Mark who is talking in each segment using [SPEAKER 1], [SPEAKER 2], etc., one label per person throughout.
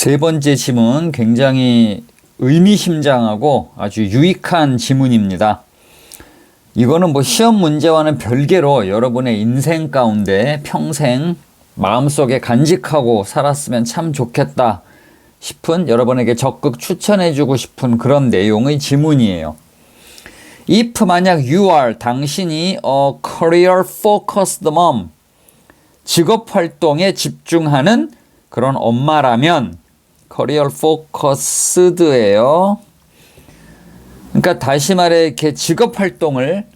[SPEAKER 1] 세 번째 지문 굉장히 의미심장하고 아주 유익한 지문입니다. 이거는 뭐 시험 문제와는 별개로 여러분의 인생 가운데 평생 마음속에 간직하고 살았으면 참 좋겠다 싶은, 여러분에게 적극 추천해주고 싶은 그런 내용의 지문이에요. If 만약 you are, 당신이 a career focused mom, 직업 활동에 집중하는 그런 엄마라면, career focused예요. 그러니까 다시 말해 이렇게 직업 활동을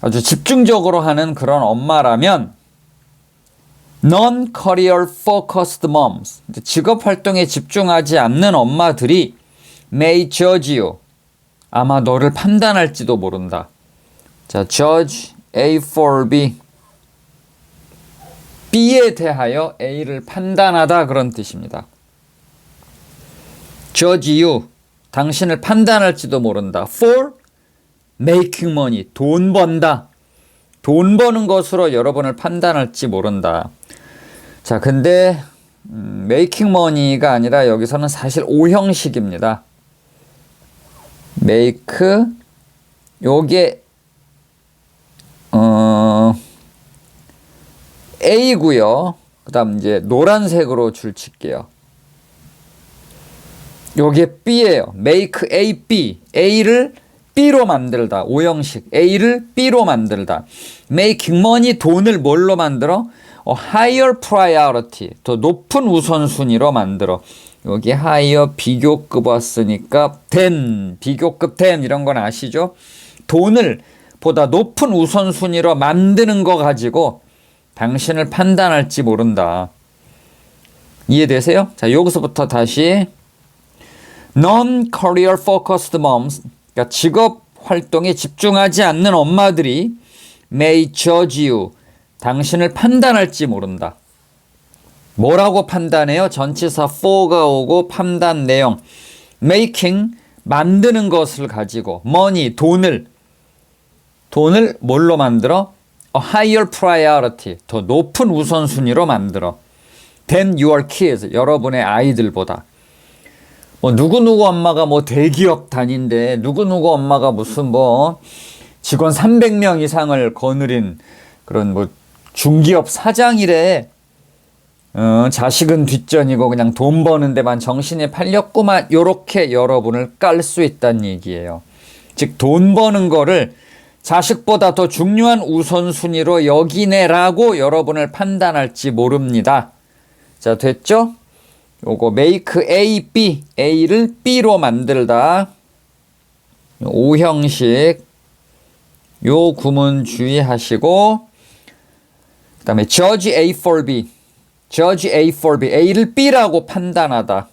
[SPEAKER 1] 아주 집중적으로 하는 그런 엄마라면, non-career focused moms, 직업 활동에 집중하지 않는 엄마들이 may judge you, 아마 너를 판단할지도 모른다. 자, judge A for B, B에 대하여 A를 판단하다, 그런 뜻입니다. judge you, 당신을 판단할지도 모른다. for making money, 돈 번다. 돈 버는 것으로 여러분을 판단할지 모른다. 자, 근데 making money가 아니라 여기서는 사실 오형식입니다. make, 요게 A고요. 그 다음 이제 노란색으로 줄 칠게요. 요게 B예요. make A, B. A를 B로 만들다. 오형식. A를 B로 만들다. making money, 돈을 뭘로 만들어? higher priority, 더 높은 우선순위로 만들어. 여기 higher 비교급 왔으니까 than, 비교급 than 이런 건 아시죠? 돈을 보다 높은 우선순위로 만드는 거 가지고 당신을 판단할지 모른다. 이해되세요? 자, 여기서부터 다시 non-career focused moms, 그러니까 직업 활동에 집중하지 않는 엄마들이 may judge you, 당신을 판단할지 모른다. 뭐라고 판단해요? 전치사 for가 오고 판단 내용. making, 만드는 것을 가지고, money, 돈을 뭘로 만들어? A higher priority, 더 높은 우선순위로 만들어. than your kids, 여러분의 아이들보다. 뭐 누구누구 엄마가 뭐 대기업 다닌데, 누구누구 엄마가 무슨 뭐 직원 300명 이상을 거느린 그런 뭐 중기업 사장이래. 자식은 뒷전이고 그냥 돈 버는 데만 정신이 팔렸구만. 요렇게 여러분을 깔 수 있다는 얘기예요. 즉, 돈 버는 거를 자식보다 더 중요한 우선순위로 여기네라고 여러분을 판단할지 모릅니다. 자, 됐죠? 요거 make A, B, A를 B로 만들다. 오형식, 요 구문 주의하시고, 그 다음에 judge A for B, judge A for B, A를 B라고 판단하다.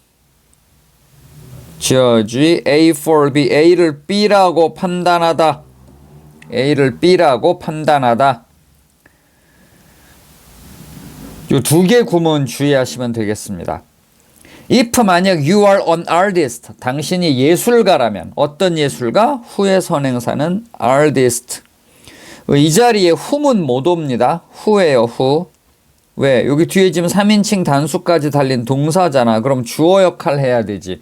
[SPEAKER 1] judge A for B, A를 B라고 판단하다. A를 B라고 판단하다. 요 두 개 구문 주의하시면 되겠습니다. if 만약 you are an artist, 당신이 예술가라면, 어떤 예술가? 후에 선행사는 artist. 이 자리에 who는 못 옵니다. who예요, who. 왜? 여기 뒤에 지금 3인칭 단수까지 달린 동사잖아. 그럼 주어 역할 해야 되지.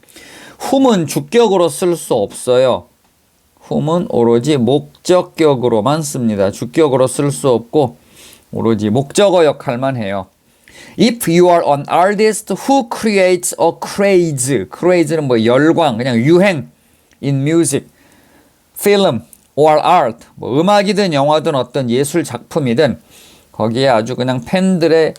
[SPEAKER 1] who는 주격으로 쓸 수 없어요. who는 오로지 목적격으로만 씁니다. 주격으로 쓸 수 없고 오로지 목적어 역할만 해요. If you are an artist who creates a craze, craze는 뭐 열광, 그냥 유행, in music, film, or art, 뭐 음악이든 영화든 어떤 예술 작품이든 거기에 아주 그냥 팬들의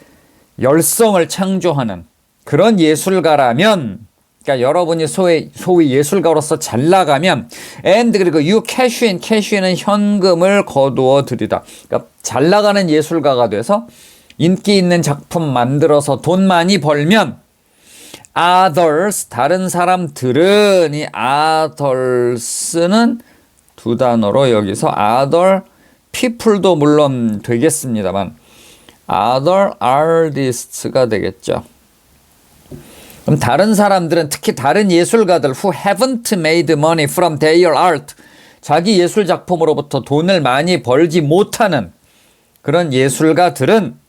[SPEAKER 1] 열성을 창조하는 그런 예술가라면, 그러니까 여러분이 소위 예술가로서 잘 나가면, and 그리고 you cash in, cash인은 현금을 거두어 들이다. 그러니까 잘 나가는 예술가가 돼서 인기 있는 작품 만들어서 돈 많이 벌면, others, 다른 사람들은, 이 others는 두 단어로 여기서 other people도 물론 되겠습니다만 other artists가 되겠죠. 그럼 다른 사람들은, 특히 다른 예술가들 who haven't made money from their art, 자기 예술 작품으로부터 돈을 많이 벌지 못하는 그런 예술가들은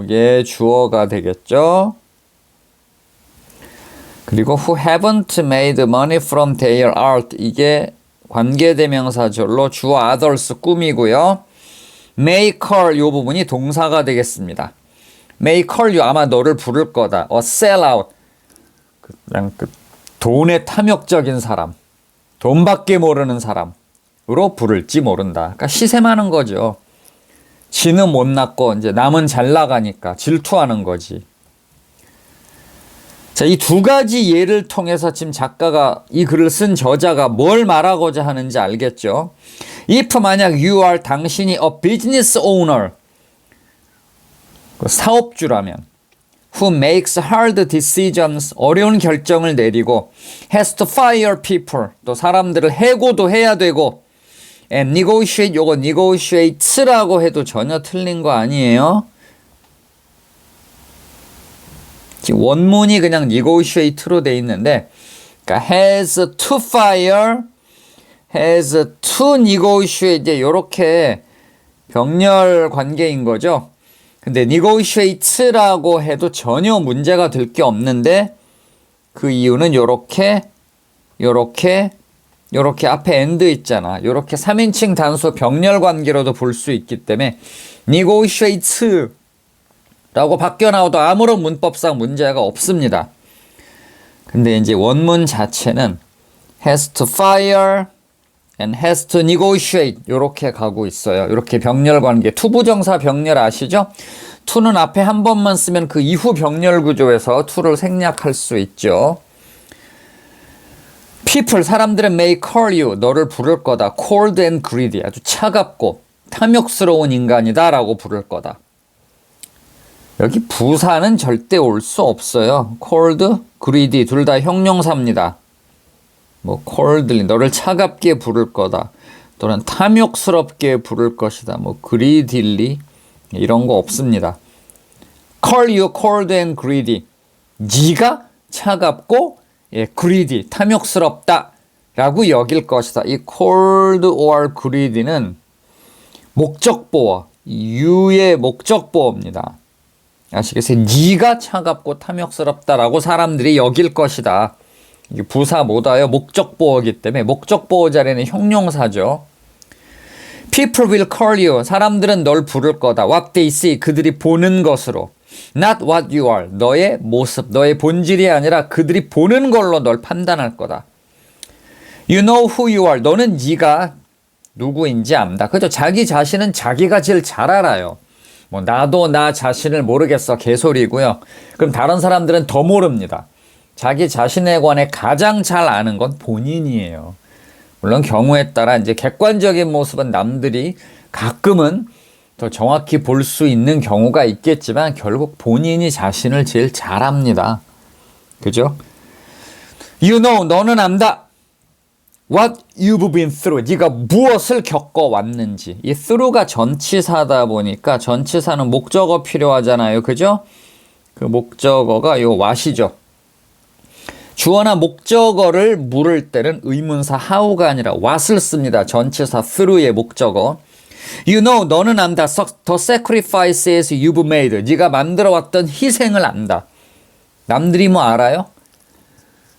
[SPEAKER 1] 이게 주어가 되겠죠. 그리고 who haven't made money from their art. 이게 관계대명사절로 주어 others 꾸미고요. may call 이 부분이 동사가 되겠습니다. may call you 아마 너를 부를 거다. sell out. 그냥 돈에 탐욕적인 사람. 돈밖에 모르는 사람으로 부를지 모른다. 그러니까 시샘하는 거죠. 지는 못났고 이제 남은 잘 나가니까 질투하는 거지. 자, 이 두 가지 예를 통해서 지금 작가가 이 글을 쓴 저자가 뭘 말하고자 하는지 알겠죠? if 만약 you are 당신이 a business owner 사업주라면 who makes hard decisions 어려운 결정을 내리고 has to fire people 또 사람들을 해고도 해야 되고 and negotiate 요거 negotiates라고 해도 전혀 틀린 거 아니에요? 원문이 그냥 negotiate로 돼 있는데 그러니까 has to fire, has to negotiate 이제 요렇게 병렬 관계인 거죠. 근데 negotiates라고 해도 전혀 문제가 될 게 없는데 그 이유는 요렇게 앞에 and 있잖아. 요렇게 3인칭 단수 병렬 관계로도 볼 수 있기 때문에 negotiates 라고 바뀌어 나와도 아무런 문법상 문제가 없습니다. 근데 이제 원문 자체는 has to fire and has to negotiate 이렇게 가고 있어요. 이렇게 병렬 관계. 투부정사 병렬 아시죠? to는 앞에 한 번만 쓰면 그 이후 병렬 구조에서 to를 생략할 수 있죠. people 사람들은 may call you 너를 부를 거다. cold and greedy 아주 차갑고 탐욕스러운 인간이다 라고 부를 거다. 여기 부사는 절대 올 수 없어요. cold, greedy 둘 다 형용사입니다. 뭐 coldly 너를 차갑게 부를 거다. 또는 탐욕스럽게 부를 것이다. 뭐 greedily 이런 거 없습니다. call you cold and greedy. 네가 차갑고 greedy 탐욕스럽다 라고 여길 것이다. 이 cold or greedy는 목적보어, you의 목적보어입니다. 아시겠어요? 네가 차갑고 탐욕스럽다라고 사람들이 여길 것이다. 이게 부사 못와요. 목적보어이기 때문에 목적보어 자리는 형용사죠. People will call you. 사람들은 널 부를 거다. What they see. 그들이 보는 것으로. Not what you are. 너의 모습, 너의 본질이 아니라 그들이 보는 걸로 널 판단할 거다. You know who you are. 너는 네가 누구인지 안다. 그죠? 자기 자신은 자기가 제일 잘 알아요. 뭐 나도 나 자신을 모르겠어 개소리고요. 그럼 다른 사람들은 더 모릅니다. 자기 자신에 관해 가장 잘 아는 건 본인이에요. 물론 경우에 따라 이제 객관적인 모습은 남들이 가끔은 더 정확히 볼 수 있는 경우가 있겠지만 결국 본인이 자신을 제일 잘 압니다. 그죠? You know, 너는 안다. What you've been through. 네가 무엇을 겪어왔는지. 이 through가 전치사다 보니까 전치사는 목적어 필요하잖아요. 그죠? 그 목적어가 요 what이죠. 주어나 목적어를 물을 때는 의문사 how가 아니라 what을 씁니다. 전치사 through의 목적어. You know, 너는 안다. The sacrifices you've made. 네가 만들어왔던 희생을 안다. 남들이 뭐 알아요?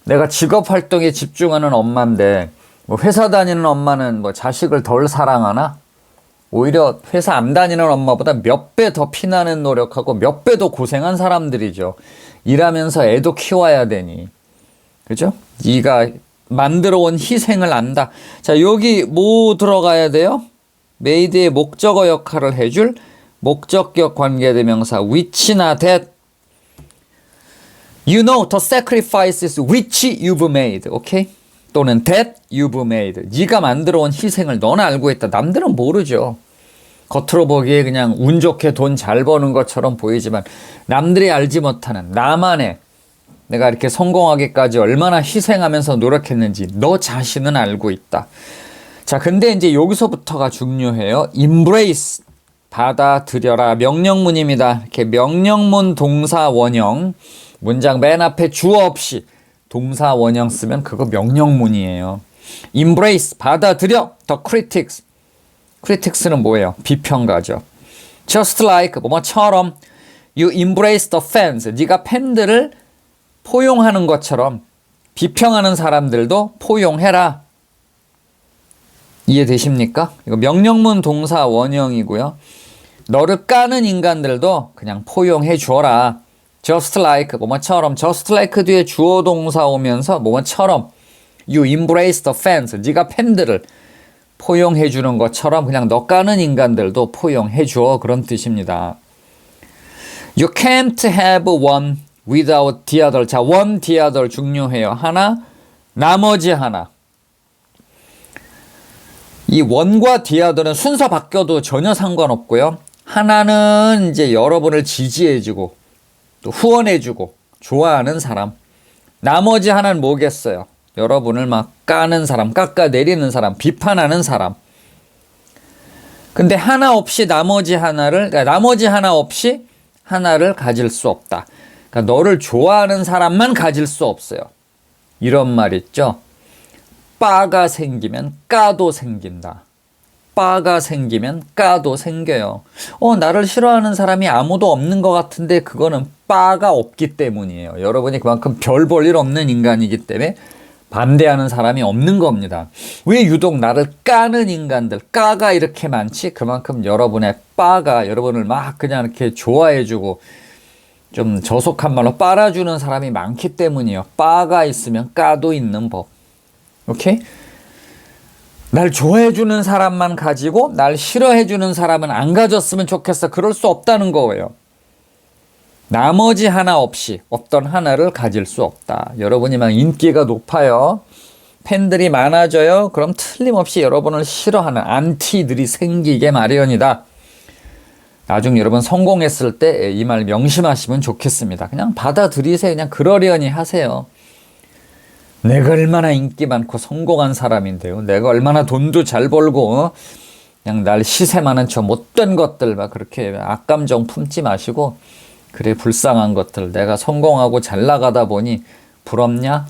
[SPEAKER 1] 내가 직업활동에 집중하는 엄마인데 뭐 회사 다니는 엄마는 뭐 자식을 덜 사랑하나? 오히려 회사 안 다니는 엄마보다 몇 배 더 피나는 노력하고 몇 배 더 고생한 사람들이죠. 일하면서 애도 키워야 되니. 그죠? 네가 만들어온 희생을 안다. 자, 여기 뭐 들어가야 돼요? made의 목적어 역할을 해줄 목적격 관계대명사 which나 that. You know the sacrifices which you've made. 오케이? 또는 that you've made. 네가 만들어온 희생을 너는 알고 있다. 남들은 모르죠. 겉으로 보기에 그냥 운 좋게 돈 잘 버는 것처럼 보이지만 남들이 알지 못하는 나만의 내가 이렇게 성공하기까지 얼마나 희생하면서 노력했는지 너 자신은 알고 있다. 자, 근데 이제 여기서부터가 중요해요. embrace. 받아들여라. 명령문입니다. 이렇게 명령문 동사 원형. 문장 맨 앞에 주어 없이 동사 원형 쓰면 그거 명령문이에요. embrace, 받아들여. the critics. critics는 뭐예요? 비평가죠. just like, 뭐뭐처럼 you embrace the fans. 네가 팬들을 포용하는 것처럼 비평하는 사람들도 포용해라. 이해되십니까? 이거 명령문 동사 원형이고요. 너를 까는 인간들도 그냥 포용해 주어라. just like 뭐뭐처럼 just like 뒤에 주어 동사 오면서 뭐뭐처럼 you embrace the fans. 네가 팬들을 포용해 주는 것처럼 그냥 너 까는 인간들도 포용해 줘. 그런 뜻입니다. You can't have one without the other. 자, one, the other 중요해요. 하나, 나머지 하나. 이 one과 the other는 순서 바뀌어도 전혀 상관없고요. 하나는 이제 여러분을 지지해주고 또 후원해주고 좋아하는 사람. 나머지 하나는 뭐겠어요? 여러분을 막 까는 사람, 깎아내리는 사람, 비판하는 사람. 근데 하나 없이 나머지 하나를, 그러니까 나머지 하나 없이 하나를 가질 수 없다. 그러니까 너를 좋아하는 사람만 가질 수 없어요. 이런 말 있죠. 빠가 생기면 까도 생긴다. 빠가 생기면 까도 생겨요. 나를 싫어하는 사람이 아무도 없는 것 같은데 그거는 빠가 없기 때문이에요. 여러분이 그만큼 별 볼 일 없는 인간이기 때문에 반대하는 사람이 없는 겁니다. 왜 유독 나를 까는 인간들, 까가 이렇게 많지? 그만큼 여러분의 빠가 여러분을 막 그냥 이렇게 좋아해주고 좀 저속한 말로 빨아주는 사람이 많기 때문이에요. 빠가 있으면 까도 있는 법. 오케이? 날 좋아해주는 사람만 가지고 날 싫어해주는 사람은 안 가졌으면 좋겠어. 그럴 수 없다는 거예요. 나머지 하나 없이 어떤 하나를 가질 수 없다. 여러분이 막 인기가 높아요. 팬들이 많아져요. 그럼 틀림없이 여러분을 싫어하는 안티들이 생기게 마련이다. 나중에 여러분 성공했을 때 이 말 명심하시면 좋겠습니다. 그냥 받아들이세요. 그냥 그러려니 하세요. 내가 얼마나 인기 많고 성공한 사람인데요. 내가 얼마나 돈도 잘 벌고 그냥 날 시세만한 저 못된 것들 막 그렇게 악감정 품지 마시고 그래 불쌍한 것들 내가 성공하고 잘 나가다 보니 부럽냐?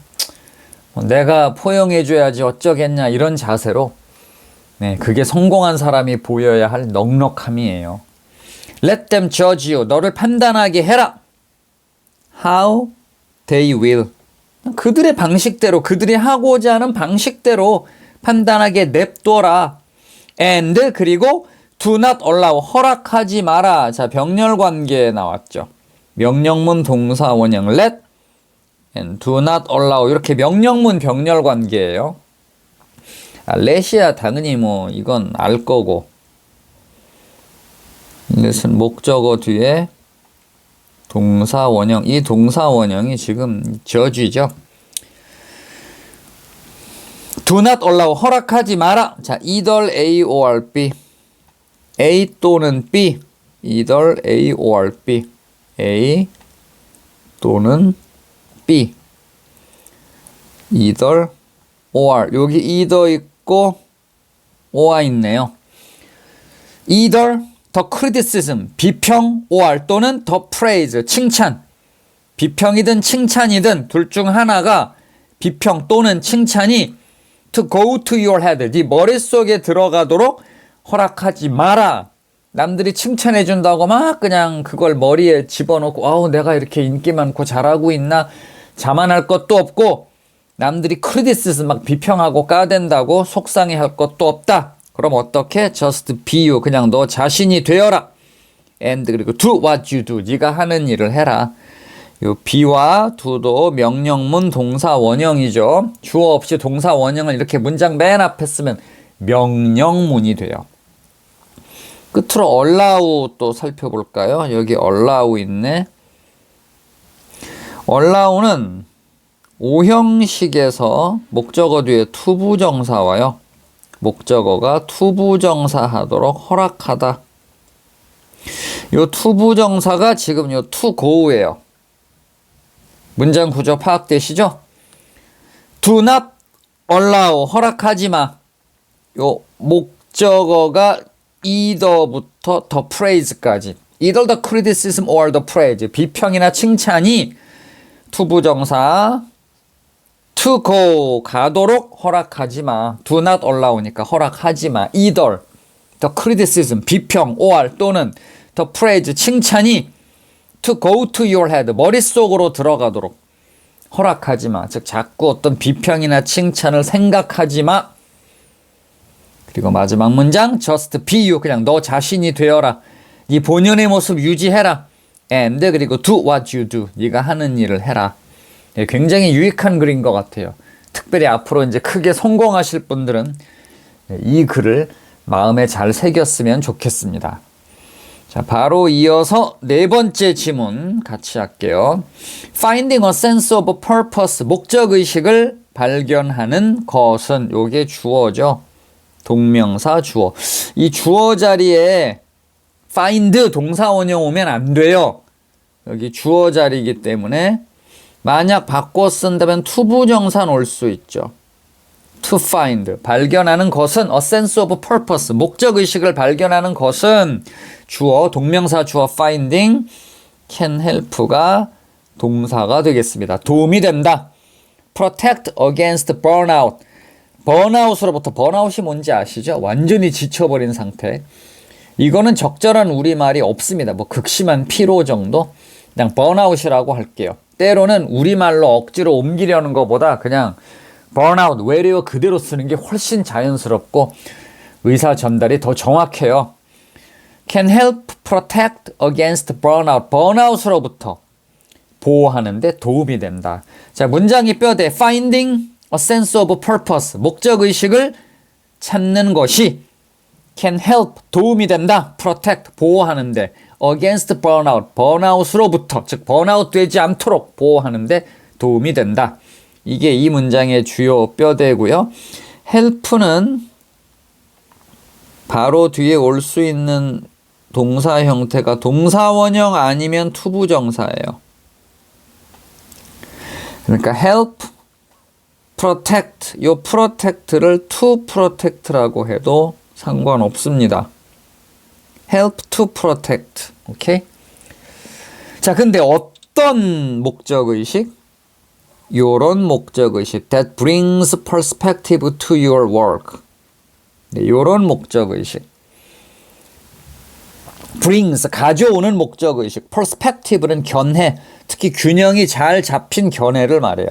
[SPEAKER 1] 내가 포용해줘야지 어쩌겠냐 이런 자세로 네, 그게 성공한 사람이 보여야 할 넉넉함이에요. Let them judge you. 너를 판단하게 해라. How they will. 그들의 방식대로 그들이 하고자 하는 방식대로 판단하게 냅둬라. And 그리고 do not allow 허락하지 마라. 자, 병렬관계에 나왔죠. 명령문 동사 원형 let and do not allow 이렇게 명령문 병렬관계예요. let이야 당연히 뭐 이건 알 거고 이것은 목적어 뒤에 동사 원형, 이 동사 원형이 지금 judge죠. do not allow 허락하지 마라. 자, either A or B. A 또는 B. either A or B. A 또는 B. either or. 여기 either 있고 or 있네요. either the criticism, 비평, or 또는 the praise, 칭찬. 비평이든 칭찬이든 둘 중 하나가 비평 또는 칭찬이 to go to your head, 네 머릿속에 들어가도록 허락하지 마라. 남들이 칭찬해 준다고 막 그냥 그걸 머리에 집어넣고 아우 내가 이렇게 인기 많고 잘하고 있나 자만할 것도 없고 남들이 크리티시즘 막 비평하고 까댄다고 속상해할 것도 없다. 그럼 어떻게? Just be you. 그냥 너 자신이 되어라. And 그리고 do what you do. 네가 하는 일을 해라. 요 be와 do도 명령문 동사 원형이죠. 주어 없이 동사 원형을 이렇게 문장 맨 앞에 쓰면 명령문이 돼요. 끝으로 allow 또 살펴볼까요? 여기 allow 있네. allow는 오형식에서 목적어 뒤에 투부정사 와요. 목적어가 투부정사 하도록 허락하다. 요 투부정사가 지금 요 to go예요. 문장 구조 파악되시죠? do not allow 허락하지 마. 요 목적어가 either부터 the praise까지. either the criticism or the praise. 비평이나 칭찬이 투부정사 to go 가도록 허락하지 마. do not allow니까 허락하지 마. either the criticism 비평 or 또는 the praise 칭찬이 to go to your head 머릿속으로 들어가도록 허락하지 마. 즉 자꾸 어떤 비평이나 칭찬을 생각하지 마. 그리고 마지막 문장 just be you. 그냥 너 자신이 되어라. 네 본연의 모습 유지해라. and 그리고 do what you do. 네가 하는 일을 해라. 예, 굉장히 유익한 글인 것 같아요. 특별히 앞으로 이제 크게 성공하실 분들은 이 글을 마음에 잘 새겼으면 좋겠습니다. 자, 바로 이어서 네 번째 지문 같이 할게요. Finding a sense of purpose, 목적의식을 발견하는 것은, 요게 주어죠. 동명사 주어. 이 주어 자리에 find 동사 원형 오면 안 돼요. 여기 주어 자리이기 때문에 만약 바꿔 쓴다면 투부정사 올 수 있죠. to find, 발견하는 것은 a sense of purpose, 목적의식을 발견하는 것은 주어, 동명사 주어 finding, can help가 동사가 되겠습니다. 도움이 된다. protect against burnout, 번아웃으로부터, 번아웃이 뭔지 아시죠? 완전히 지쳐버린 상태. 이거는 적절한 우리말이 없습니다. 뭐 극심한 피로 정도? 그냥 번아웃이라고 할게요. 때로는 우리말로 억지로 옮기려는 것보다 그냥 burnout, 외래어 그대로 쓰는 게 훨씬 자연스럽고 의사 전달이 더 정확해요. can help protect against burnout, 번아웃으로부터 보호하는데 도움이 된다. 자, 문장이 뼈대 finding a sense of purpose, 목적의식을 찾는 것이 can help, 도움이 된다. protect, 보호하는데 against burnout, 번아웃으로부터, 즉 번아웃 되지 않도록 보호하는데 도움이 된다. 이게 이 문장의 주요 뼈대고요. help는 바로 뒤에 올 수 있는 동사 형태가 동사 원형 아니면 투부정사예요. 그러니까 help, protect, 요 protect를 to protect라고 해도 상관없습니다. help to protect. 오케이? 자, 근데 어떤 목적의식? 요런 목적의식. That brings perspective to your work. 네, 요런 목적의식. brings, 가져오는 목적의식. perspective는 견해, 특히 균형이 잘 잡힌 견해를 말해요.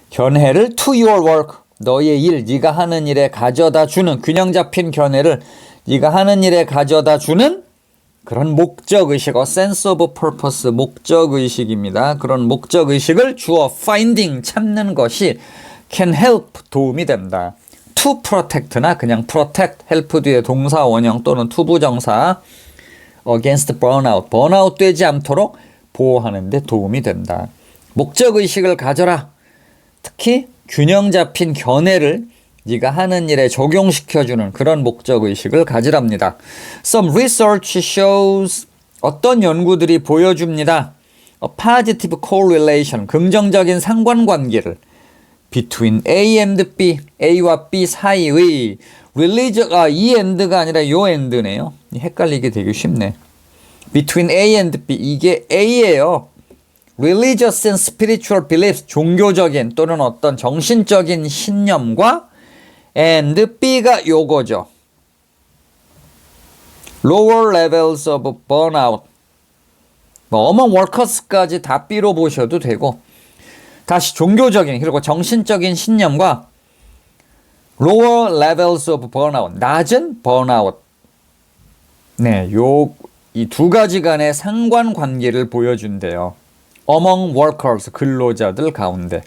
[SPEAKER 1] 견해를 to your work, 너의 일, 네가 하는 일에 가져다 주는, 균형 잡힌 견해를 네가 하는 일에 가져다 주는 그런 목적의식, a sense of purpose, 목적의식입니다. 그런 목적의식을 주어 finding, 찾는 것이 can help, 도움이 된다. to protect나 그냥 protect, help 뒤에 동사 원형 또는 투부정사 against burnout, 번아웃 되지 않도록 보호하는 데 도움이 된다. 목적의식을 가져라. 특히 균형 잡힌 견해를 네가 하는 일에 적용시켜주는 그런 목적의식을 가지랍니다. Some research shows, 어떤 연구들이 보여줍니다. A positive correlation, 긍정적인 상관관계를 between A and B, A와 B 사이의 religious, 이 and가 아니라 요 and네요. 헷갈리게 되게 쉽네. between A and B, 이게 A예요. religious and spiritual beliefs, 종교적인 또는 어떤 정신적인 신념과 and B가 요거죠. lower levels of burnout. 뭐 among workers까지 다 B로 보셔도 되고, 다시 종교적인 그리고 정신적인 신념과 lower levels of burnout, 낮은 burnout. 네, 이 두 가지 간의 상관관계를 보여준대요. among workers, 근로자들 가운데.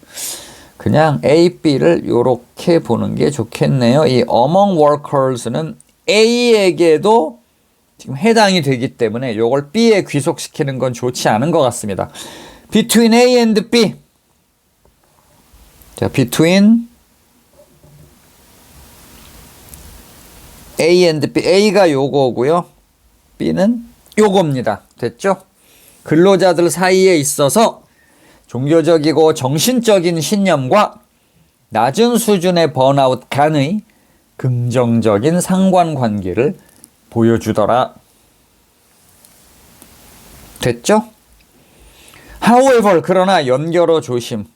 [SPEAKER 1] 그냥 A, B를 이렇게 보는 게 좋겠네요. 이 among workers는 A에게도 지금 해당이 되기 때문에 이걸 B에 귀속시키는 건 좋지 않은 것 같습니다. between A and B. 자, between A and B. A가 요거고요. B는 요겁니다. 됐죠? 근로자들 사이에 있어서 종교적이고 정신적인 신념과 낮은 수준의 번아웃 간의 긍정적인 상관관계를 보여주더라. 됐죠? However, 그러나 연결어 조심.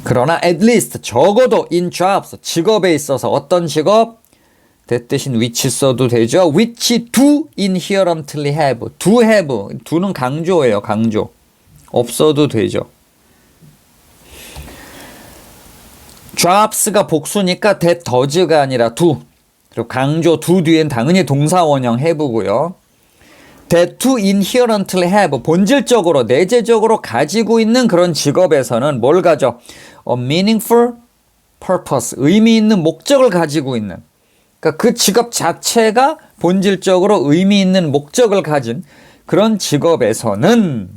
[SPEAKER 1] 그러나 at least, 적어도 in jobs, 직업에 있어서 어떤 직업? that 대신 which 써도 되죠. which do inherently have. do have. do는 강조예요. 강조. 없어도 되죠. drops가 복수니까 that does가 아니라 do. 그리고 강조 do 뒤엔 당연히 동사 원형 have고요. that to inherently have, 본질적으로 내재적으로 가지고 있는 그런 직업에서는 뭘 가져? a meaningful purpose, 의미 있는 목적을 가지고 있는, 그러니까 그 직업 자체가 본질적으로 의미 있는 목적을 가진 그런 직업에서는,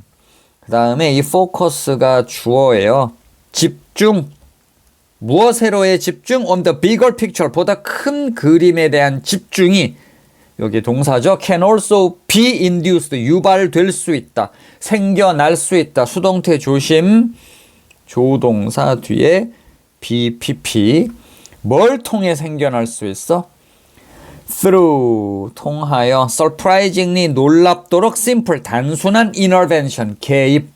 [SPEAKER 1] 그 다음에 이 focus가 주어예요. 집중, 무엇에로의 집중? on the bigger picture, 보다 큰 그림에 대한 집중이 여기 동사죠. can also be induced, 유발될 수 있다, 생겨날 수 있다. 수동태 조심, 조동사 뒤에 BPP. 뭘 통해 생겨날 수 있어? through, 통하여. surprisingly, 놀랍도록. simple, 단순한. intervention, 개입.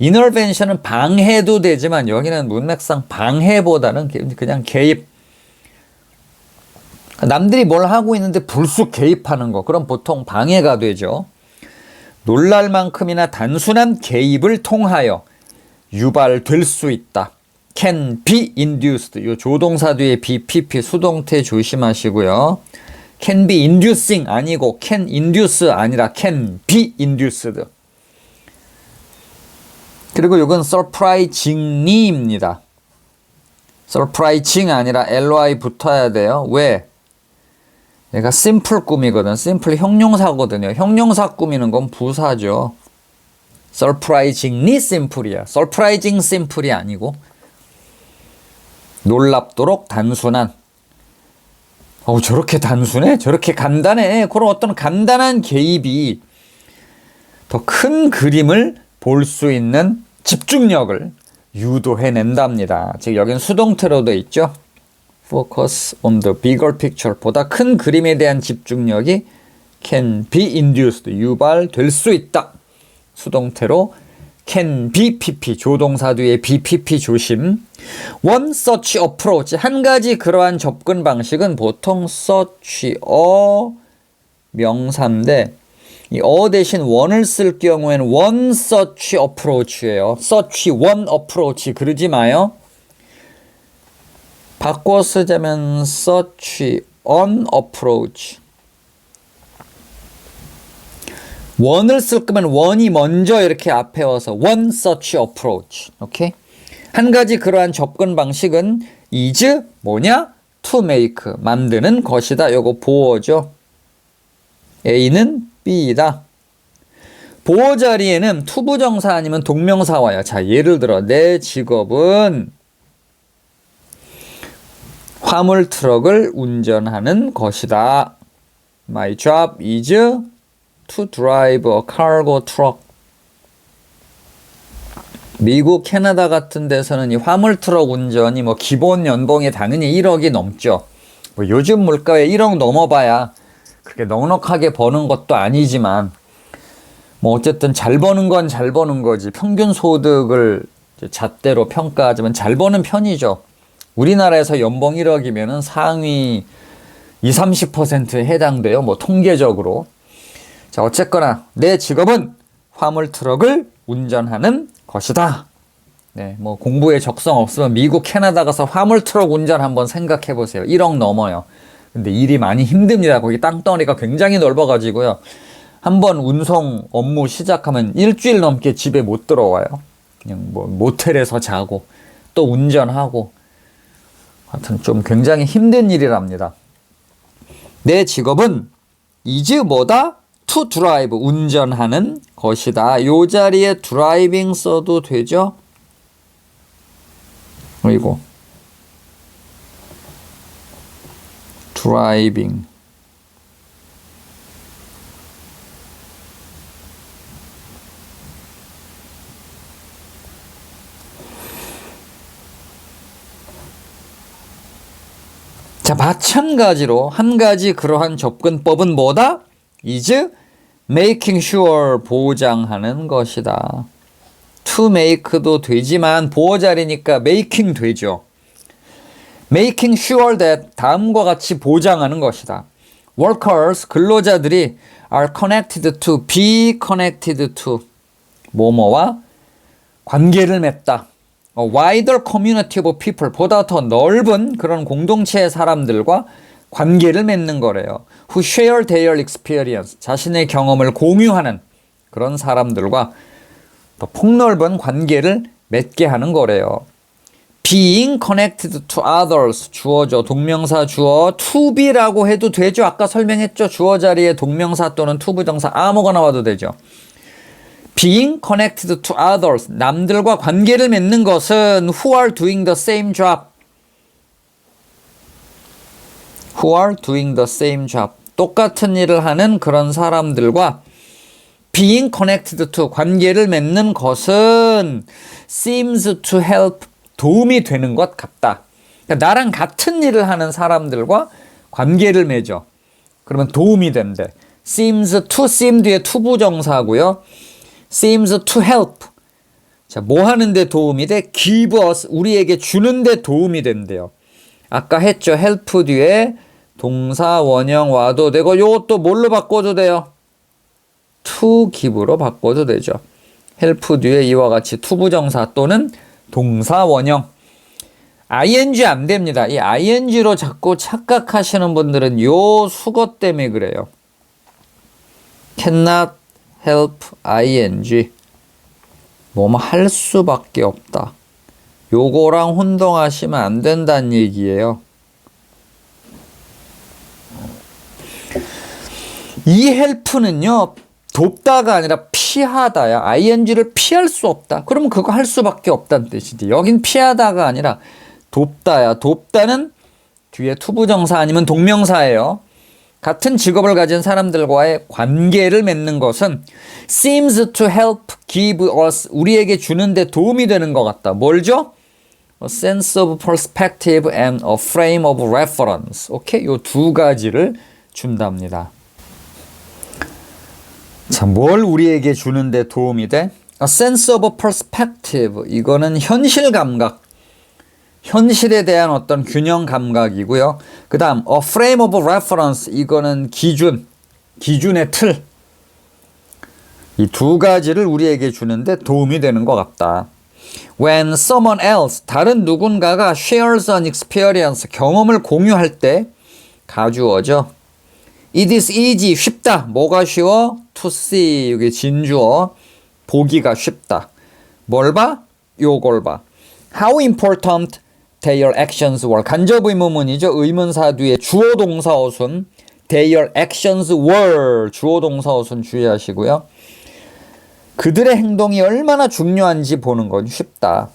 [SPEAKER 1] intervention은 방해도 되지만 여기는 문맥상 방해보다는 그냥 개입. 남들이 뭘 하고 있는데 불쑥 개입하는 거, 그럼 보통 방해가 되죠. 놀랄 만큼이나 단순한 개입을 통하여 유발될 수 있다. can be induced, 이 조동사 뒤에 BPP, 수동태 조심하시고요. can be inducing 아니고 can induce 아니라 can be induced. 그리고 이건 surprisingly입니다. surprising 아니라 ly 붙어야 돼요. 왜? 얘가 simple 꾸미거든. simple 형용사거든요. 형용사 꾸미는 건 부사죠. surprisingly simple이야. surprising simple이 아니고 놀랍도록 단순한. 저렇게 단순해? 저렇게 간단해? 그런 어떤 간단한 개입이 더 큰 그림을 볼 수 있는 집중력을 유도해낸답니다. 즉 여긴 수동태로 돼 있죠. focus on the bigger picture, 보다 큰 그림에 대한 집중력이 can be induced, 유발될 수 있다. 수동태로 can be pp, 조동사 뒤에 BPP 조심. one such approach, 한 가지 그러한 접근 방식은 보통 such 명사인데 이 대신 one을 쓸 경우에는 one such approach예요. such one approach 그러지 마요. 바꿔 쓰자면 such an approach. one을 쓸 거면 one이 먼저 이렇게 앞에 와서 one such approach. 오케이? 한 가지 그러한 접근 방식은 is 뭐냐? to make, 만드는 것이다. 요거 보어죠. A는 B이다. 보어 자리에는 투부정사 아니면 동명사 와요. 자, 예를 들어 내 직업은 화물 트럭을 운전하는 것이다. My job is to drive a cargo truck. 미국, 캐나다 같은 데서는 이 화물 트럭 운전이 기본 연봉이 당연히 1억이 넘죠. 요즘 물가에 1억 넘어봐야 그렇게 넉넉하게 버는 것도 아니지만 어쨌든 잘 버는 건 잘 버는 거지. 평균 소득을 잣대로 평가하자면 잘 버는 편이죠. 우리나라에서 연봉 1억이면 상위 20-30%에 해당돼요. 통계적으로. 자, 어쨌거나 내 직업은 화물 트럭을 운전하는 것이다. 네, 공부에 적성 없으면 미국, 캐나다 가서 화물 트럭 운전 한번 생각해 보세요. 1억 넘어요. 근데 일이 많이 힘듭니다. 거기 땅덩어리가 굉장히 넓어가지고요. 한번 운송 업무 시작하면 일주일 넘게 집에 못 들어와요. 그냥 모텔에서 자고 또 운전하고, 하여튼 좀 굉장히 힘든 일이랍니다. 내 직업은 is 뭐다? to drive, 운전하는 것이다. 요 자리에 driving 써도 되죠? 그리고 driving. 자, 마찬가지로 한 가지 그러한 접근법은 뭐다? is making sure, 보장하는 것이다. to make도 되지만 보어 자리니까 making 되죠. making sure that, 다음과 같이 보장하는 것이다. workers, 근로자들이 are connected to, be connected to, 뭐뭐와 관계를 맺다. wider community of people, 보다 더 넓은 그런 공동체의 사람들과 관계를 맺는 거래요. who share their experience, 자신의 경험을 공유하는 그런 사람들과 더 폭넓은 관계를 맺게 하는 거래요. being connected to others, 주어죠. 동명사 주어 to be라고 해도 되죠. 아까 설명했죠. 주어 자리에 동명사 또는 to 부정사 아무거나 와도 되죠. being connected to others, 남들과 관계를 맺는 것은 who are doing the same job, who are doing the same job, 똑같은 일을 하는 그런 사람들과 being connected to, 관계를 맺는 것은 seems to help, 도움이 되는 것 같다. 그러니까 나랑 같은 일을 하는 사람들과 관계를 맺어. 그러면 도움이 된대. seems to, seem 뒤에 to 부정사고요. seems to help. 자, 뭐 하는데 도움이 돼? give us, 우리에게 주는데 도움이 된대요. 아까 했죠. help 뒤에 동사 원형 와도 되고 요것도 뭘로 바꿔도 돼요? to give로 바꿔도 되죠. help 뒤에 이와 같이 to 부정사 또는 동사 원형. ing 안 됩니다. 이 ing로 자꾸 착각하시는 분들은 요 수거 때문에 그래요. cannot help ing. 뭐뭐 할 수밖에 없다. 요거랑 혼동하시면 안 된다는 얘기예요. 이 help는요, 돕다가 아니라 피하다야. ing를 피할 수 없다. 그러면 그거 할 수밖에 없다는 뜻이지. 여긴 피하다가 아니라 돕다야. 돕다는 뒤에 투부정사 아니면 동명사예요. 같은 직업을 가진 사람들과의 관계를 맺는 것은 seems to help give us, 우리에게 주는데 도움이 되는 것 같다. 뭘 줘? A sense of perspective and a frame of reference. 오케이? 요 두 가지를 준답니다. 자, 뭘 우리에게 주는데 도움이 돼? A sense of perspective. 이거는 현실 감각. 현실에 대한 어떤 균형 감각이고요. 그 다음 a frame of reference. 이거는 기준, 기준의 틀. 이 두 가지를 우리에게 주는데 도움이 되는 것 같다. When someone else, 다른 누군가가 shares an experience, 경험을 공유할 때 가주어죠. It is easy, 쉽다. 뭐가 쉬워? To see, 여기 진주어. 보기가 쉽다. 뭘 봐? 요걸 봐. How important their actions were. 간접 의문문이죠. 의문사 뒤에 주어 동사 어순. Their actions were. 주어 동사 어순 주의하시고요. 그들의 행동이 얼마나 중요한지 보는 건 쉽다.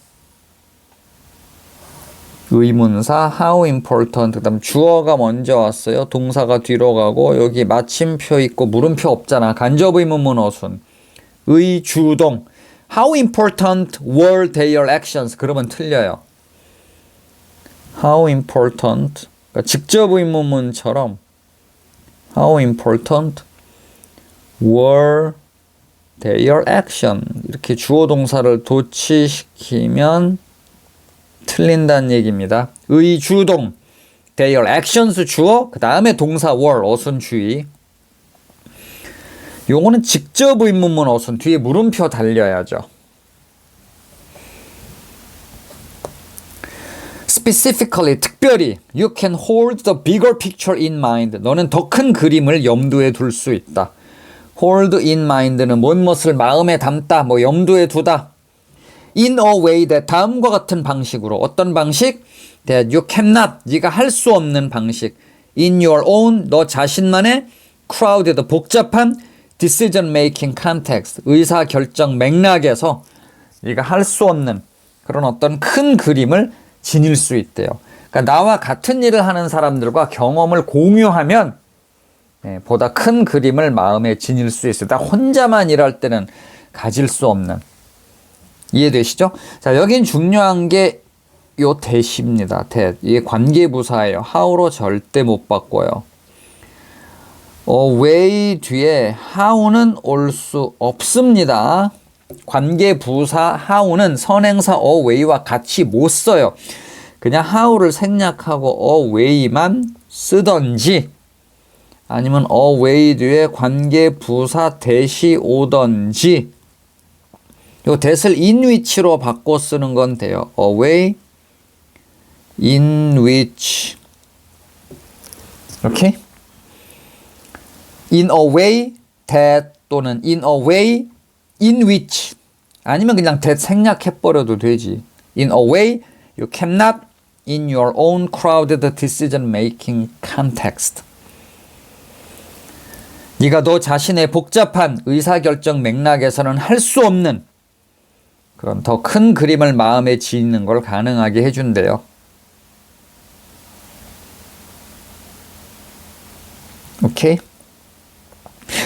[SPEAKER 1] 의문사 how important, 그 다음 주어가 먼저 왔어요. 동사가 뒤로 가고 여기 마침표 있고 물음표 없잖아. 간접 의문문 어순. 의주동. How important were their actions? 그러면 틀려요. How important, 그러니까 직접 의문문처럼 How important were their action, 이렇게 주어 동사를 도치시키면 틀린다는 얘기입니다. 의주동, their actions 주어, 그 다음에 동사 were, 어순 주의. 요거는 직접 의문문 어순, 뒤에 물음표 달려야죠. Specifically, 특별히 you can hold the bigger picture in mind. 너는 더 큰 그림을 염두에 둘 수 있다. hold in mind는 무엇을 마음에 담다, 뭐 염두에 두다. in a way that, 다음과 같은 방식으로. 어떤 방식? that you cannot, 네가 할 수 없는 방식. in your own, 너 자신만의 crowded, 복잡한 decision making context, 의사 결정 맥락에서 네가 할 수 없는 그런 어떤 큰 그림을 지닐 수 있대요. 그러니까 나와 같은 일을 하는 사람들과 경험을 공유하면 보다 큰 그림을 마음에 지닐 수 있어요. 나 혼자만 일할 때는 가질 수 없는. 이해되시죠? 자, 여긴 중요한 게 요 that입니다. that. 이게 관계부사예요. how로 절대 못 바꿔요. way 뒤에 how는 올 수 없습니다. 관계부사 how는 선행사 away와 같이 못 써요. 그냥 how를 생략하고 away만 쓰던지 아니면 away 뒤에 관계부사 that이 오던지 요 that을 in which로 바꿔 쓰는 건 돼요. A way in which 이렇게 in a way that 또는 in a way in which 아니면 그냥 that 생략해버려도 되지. In a way you cannot in your own crowded decision making context. 네가 너 자신의 복잡한 의사결정 맥락에서는 할 수 없는 그런 더 큰 그림을 마음에 지니는 걸 가능하게 해준대요. 오케이?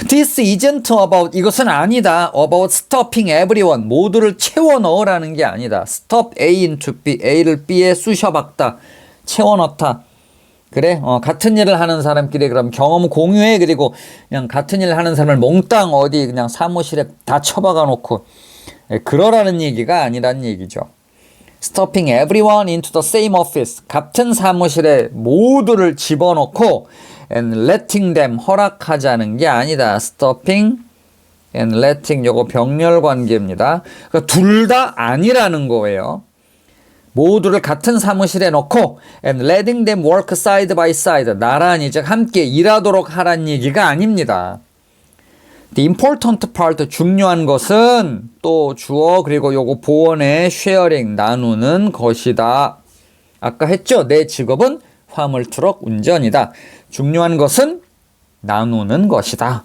[SPEAKER 1] This isn't about, 이것은 아니다. About stopping everyone. 모두를 채워 넣으라는 게 아니다. Stop A into B. A를 B에 쑤셔박다. 채워 넣다. 그래? 같은 일을 하는 사람끼리 그럼 경험 공유해. 그리고 그냥 같은 일을 하는 사람을 몽땅 어디 그냥 사무실에 다 처박아 놓고 그러라는 얘기가 아니란 얘기죠. Stopping everyone into the same office. 같은 사무실에 모두를 집어넣고 and letting them 허락하자는 게 아니다. Stopping and letting 요거 병렬 관계입니다. 그러니까 둘 다 아니라는 거예요. 모두를 같은 사무실에 넣고 and letting them work side by side. 나란히 즉 함께 일하도록 하라는 얘기가 아닙니다. The important part, 중요한 것은 또 주어 그리고 요거 보원의 sharing, 나누는 것이다. 아까 했죠? 내 직업은 화물트럭 운전이다. 중요한 것은 나누는 것이다.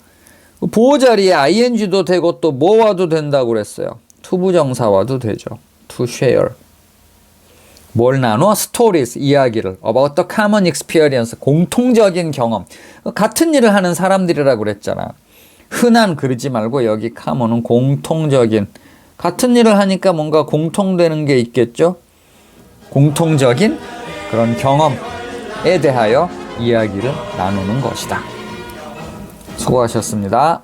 [SPEAKER 1] 보호 자리에 ing도 되고 또 뭐와도 된다고 그랬어요. 투부정사와도 되죠. To share. 뭘 나눠? Stories, 이야기를. About the common experience, 공통적인 경험. 같은 일을 하는 사람들이라고 그랬잖아. 흔한 그러지 말고 여기 common은 공통적인. 같은 일을 하니까 뭔가 공통되는 게 있겠죠? 공통적인 그런 경험에 대하여 이야기를 나누는 것이다. 수고하셨습니다.